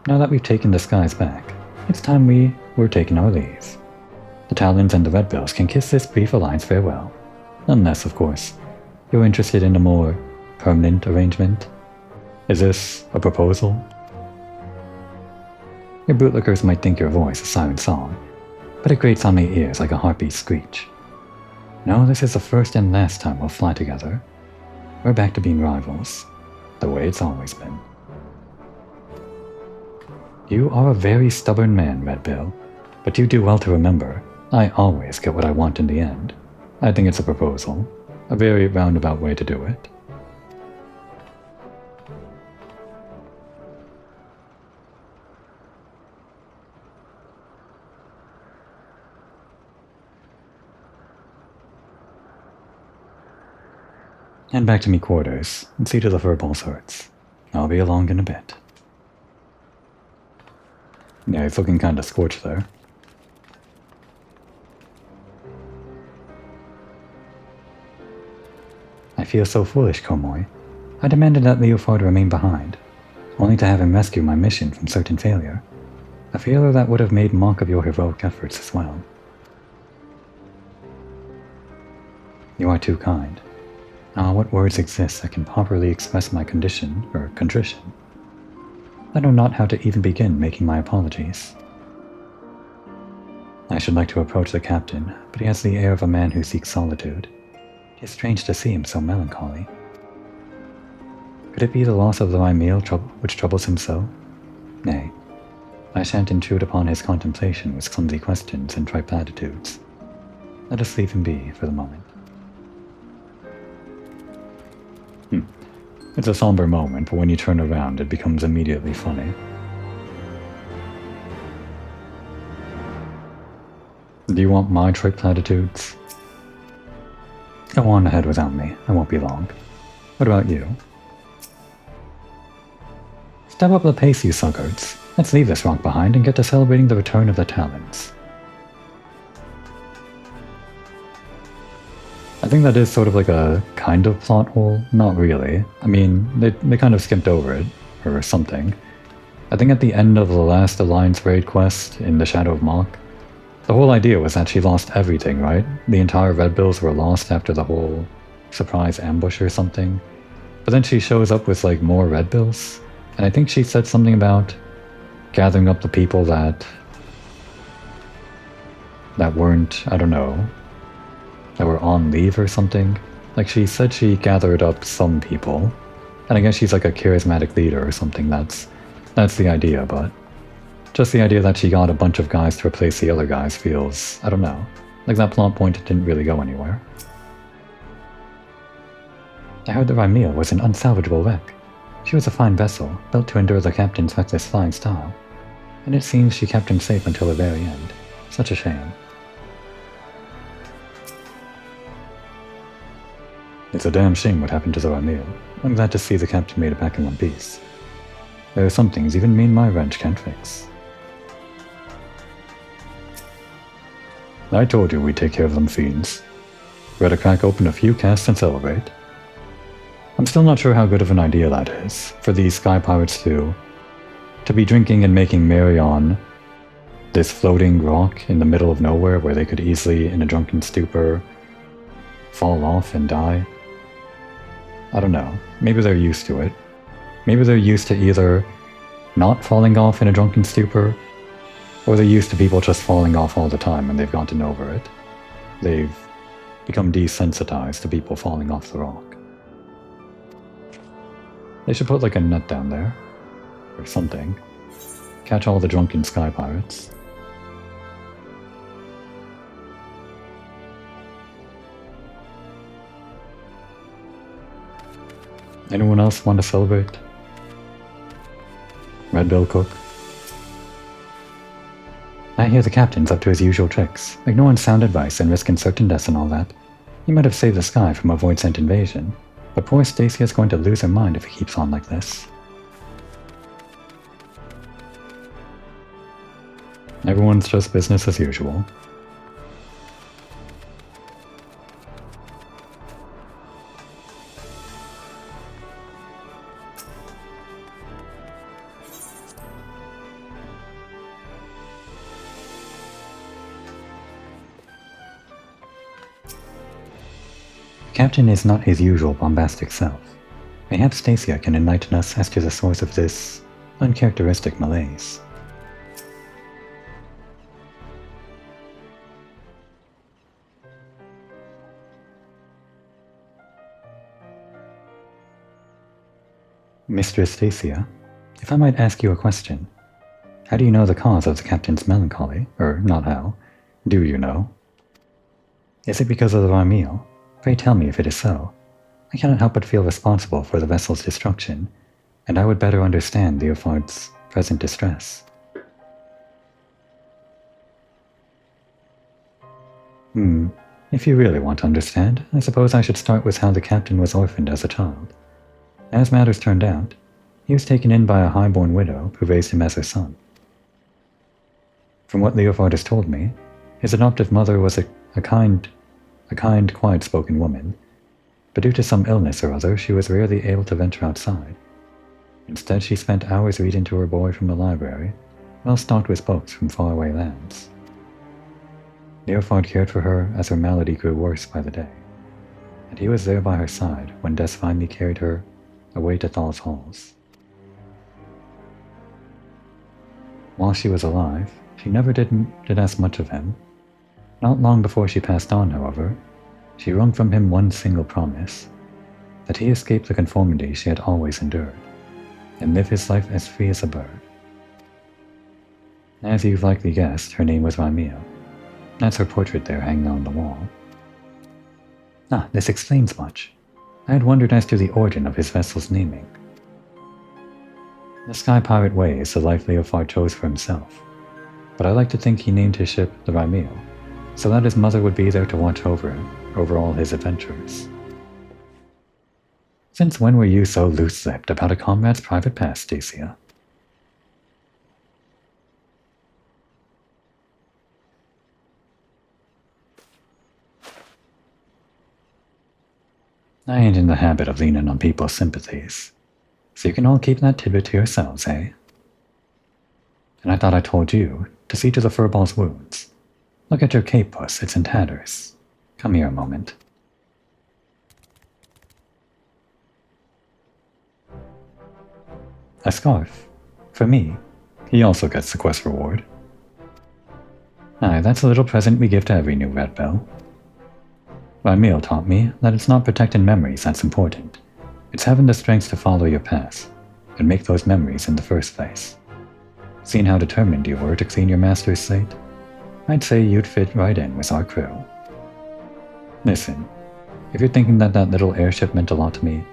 Now that we've taken the skies back, it's time we were taking our leave. The Talons and the Red Bills can kiss this brief alliance farewell. Unless, of course, you're interested in a more permanent arrangement. Is this a proposal? Your bootlickers might think your voice a siren song, but it grates on my ears like a heartbeat screech. No, this is the first and last time we'll fly together. We're back to being rivals, the way it's always been. You are a very stubborn man, Red Bill, but you do well to remember, I always get what I want in the end. I think it's a proposal, a very roundabout way to do it. Head back to me quarters and see to the furball's hurts. I'll be along in a bit. Yeah, he's looking kinda scorched there. I feel so foolish, Komoy. I demanded that Leofard remain behind, only to have him rescue my mission from certain failure. A failure that would have made mock of your heroic efforts as well. You are too kind. Ah, what words exist that can properly express my condition, or contrition? I know not how to even begin making my apologies. I should like to approach the captain, but he has the air of a man who seeks solitude. It is strange to see him so melancholy. Could it be the loss of the Rhymeal which troubles him so? Nay, I shan't intrude upon his contemplation with clumsy questions and trite platitudes. Let us leave him be for the moment. It's a somber moment, but when you turn around, it becomes immediately funny. Do you want my trite platitudes? Go on ahead without me. I won't be long. What about you? Step up the pace, you suckards. Let's leave this rock behind and get to celebrating the return of the Talons. I think that is sort of like a kind of plot hole. Not really. I mean, they kind of skipped over it, or something. I think at the end of the last Alliance raid quest in the Shadow of Mhach, the whole idea was that she lost everything, right? The entire Red Bills were lost after the whole surprise ambush or something. But then she shows up with like more Red Bills, and I think she said something about gathering up the people that weren't, I don't know, that were on leave or something. Like she said she gathered up some people, and I guess she's like a charismatic leader or something. That's the idea, but just the idea that she got a bunch of guys to replace the other guys feels, I don't know, like that plot point didn't really go anywhere. I heard the Rhymeal was an unsalvageable wreck. She was a fine vessel, built to endure the captain's reckless flying style, and it seems she kept him safe until the very end. Such a shame. It's a damn shame what happened to the Rhymeal. I'm glad to see the captain made it back in one piece. There are some things even me and my wrench can't fix. I told you we'd take care of them fiends. Ready to crack open a few casks and celebrate. I'm still not sure how good of an idea that is, for these sky pirates to be drinking and making merry on this floating rock in the middle of nowhere where they could easily, in a drunken stupor, fall off and die. I don't know. Maybe they're used to it. Maybe they're used to either not falling off in a drunken stupor, or they're used to people just falling off all the time and they've gotten over it. They've become desensitized to people falling off the rock. They should put like a net down there, or something. Catch all the drunken sky pirates. Anyone else want to celebrate? Red Bill Cook? I hear the captain's up to his usual tricks, ignoring sound advice and risking certain deaths and all that. He might have saved the sky from a void-sent invasion, but poor Stacia is going to lose her mind if he keeps on like this. Everyone's just business as usual. Captain is not his usual bombastic self. Perhaps Stacia can enlighten us as to the source of this uncharacteristic malaise. Mistress Stacia, if I might ask you a question, how do you know the cause of the captain's melancholy? Or, not how. Do you know? Is it because of the Varmeel? Pray tell me if it is so. I cannot help but feel responsible for the vessel's destruction, and I would better understand Leofard's present distress. If you really want to understand, I suppose I should start with how the captain was orphaned as a child. As matters turned out, he was taken in by a high-born widow who raised him as her son. From what Leofard has told me, his adoptive mother was a kind, quiet-spoken woman, but due to some illness or other, she was rarely able to venture outside. Instead, she spent hours reading to her boy from the library, well stocked with books from faraway lands. Leofard cared for her as her malady grew worse by the day, and he was there by her side when death finally carried her away to Thal's halls. While she was alive, she never did ask much of him. Not long before she passed on, however, she wrung from him one single promise, that he escape the conformity she had always endured, and live his life as free as a bird. As you've likely guessed, her name was Varmeel. That's her portrait there hanging on the wall. This explains much. I had wondered as to the origin of his vessel's naming. The Sky Pirate Way is the life Leofard chose for himself, but I like to think he named his ship the Varmeel, so that his mother would be there to watch over all his adventures. Since when were you so loose-lipped about a comrade's private past, Stacia? I ain't in the habit of leaning on people's sympathies, so you can all keep that tidbit to yourselves, eh? And I thought I told you to see to the furball's wounds. Look at your cape, puss, it's in tatters. Come here a moment. A scarf. For me. He also gets the quest reward. Aye, that's a little present we give to every new red bell. Varmeel taught me that it's not protecting memories that's important. It's having the strength to follow your path, and make those memories in the first place. Seeing how determined you were to clean your master's slate, I'd say you'd fit right in with our crew. Listen, if you're thinking that little airship meant a lot to me,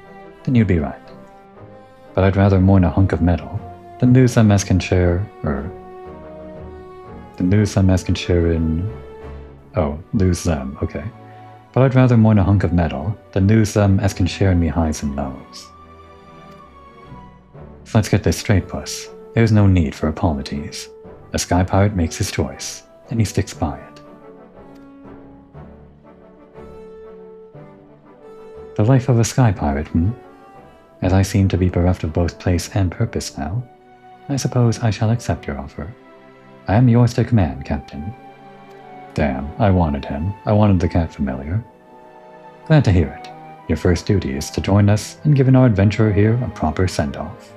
then you'd be right. But I'd rather mourn a hunk of metal than lose them as can share, lose them, okay. But I'd rather mourn a hunk of metal than lose them as can share in me highs and lows. So let's get this straight, puss. There's no need for apologies. A sky pirate makes his choice, and he sticks by it. The life of a sky pirate, As I seem to be bereft of both place and purpose now, I suppose I shall accept your offer. I am yours to command, Captain. Damn, I wanted him. I wanted the cat familiar. Glad to hear it. Your first duty is to join us in giving our adventurer here a proper send-off.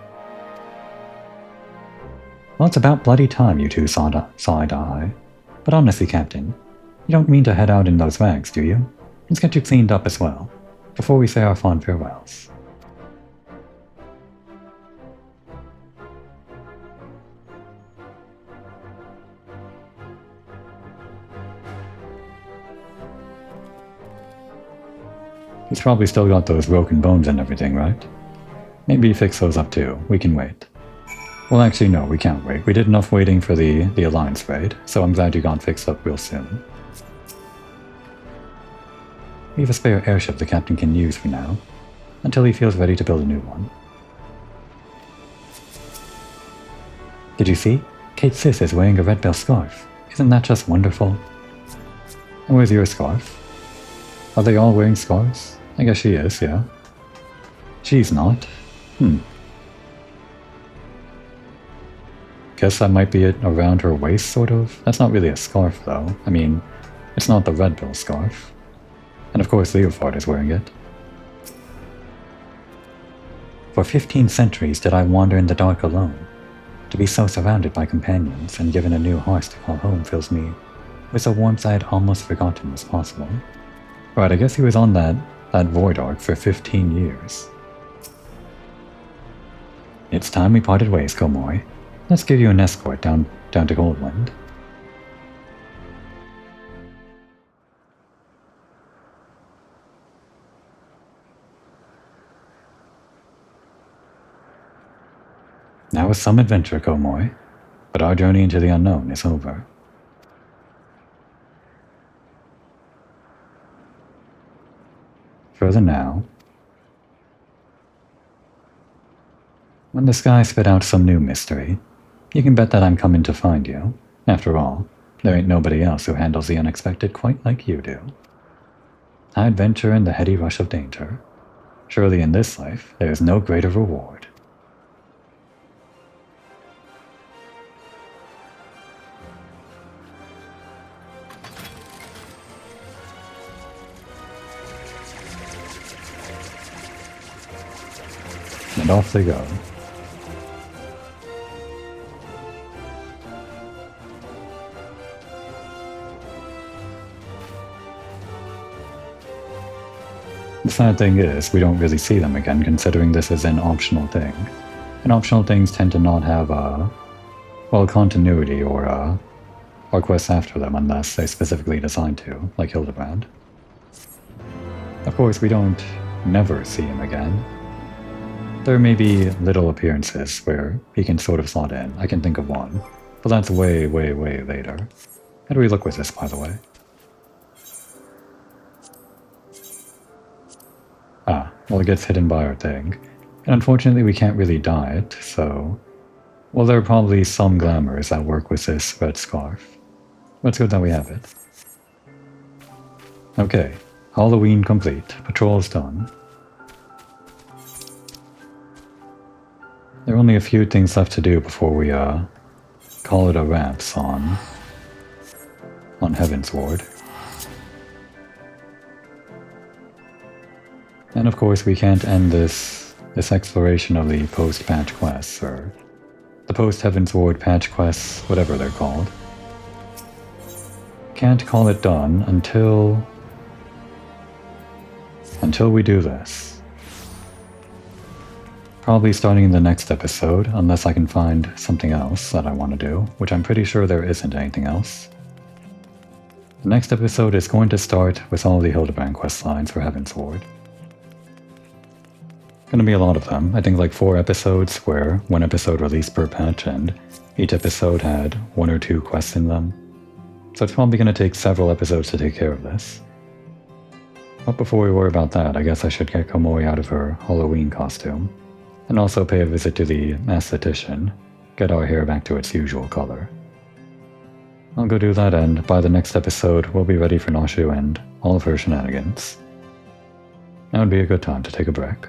Well, it's about bloody time you two saw eye to eye. But honestly, Captain, you don't mean to head out in those rags, do you? Let's get you cleaned up as well, before we say our fond farewells. He's probably still got those broken bones and everything, right? Maybe fix those up too. We can wait. Well, actually, no, we can't wait. We did enough waiting for the Alliance raid, so I'm glad you got fixed up real soon. We have a spare airship the captain can use for now, until he feels ready to build a new one. Did you see? Kate Sis is wearing a red bell scarf. Isn't that just wonderful? And where's your scarf? Are they all wearing scarves? I guess she is, yeah. She's not. Guess that might be it around her waist, sort of. That's not really a scarf, though. I mean, it's not the red bill scarf. And of course Leofard is wearing it. For 15 centuries did I wander in the dark alone. To be so surrounded by companions and given a new hearth to call home fills me with a warmth I had almost forgotten was possible. Right, I guess he was on that void arc for 15 years. It's time we parted ways, Komoi. Let's give you an escort down to Goldwind. That was some adventure, Komoi, but our journey into the unknown is over. Further now, when the sky spit out some new mystery, you can bet that I'm coming to find you. After all, there ain't nobody else who handles the unexpected quite like you do. I adventure in the heady rush of danger. Surely in this life, there is no greater reward. And off they go. The sad thing is, we don't really see them again, considering this is an optional thing. And optional things tend to not have continuity or quests after them unless they're specifically designed to, like Hildebrand. Of course, we don't never see him again. There may be little appearances where he can sort of slot in. I can think of one, but that's way, way, way later. How do we look with this, by the way? Well, it gets hidden by our thing. And unfortunately, we can't really dye it, so... Well, there are probably some glamours that work with this red scarf. But it's good that we have it. Okay, Halloween complete. Patrol's done. There are only a few things left to do before we, call it a wraps on Heavensward. And of course we can't end this exploration of the post-patch quests, or the post-Heavensward patch quests, whatever they're called. Can't call it done until we do this. Probably starting in the next episode, unless I can find something else that I want to do, which I'm pretty sure there isn't anything else. The next episode is going to start with all the Hildebrand quest lines for Heavensward. Gonna be a lot of them. I think like 4 episodes where 1 episode released per patch and each episode had 1 or 2 quests in them. So it's probably gonna take several episodes to take care of this. But before we worry about that, I guess I should get Komoi out of her Halloween costume. And also pay a visit to the esthetician, get our hair back to its usual color. I'll go do that, and by the next episode we'll be ready for Nashu and all of her shenanigans. That would be a good time to take a break.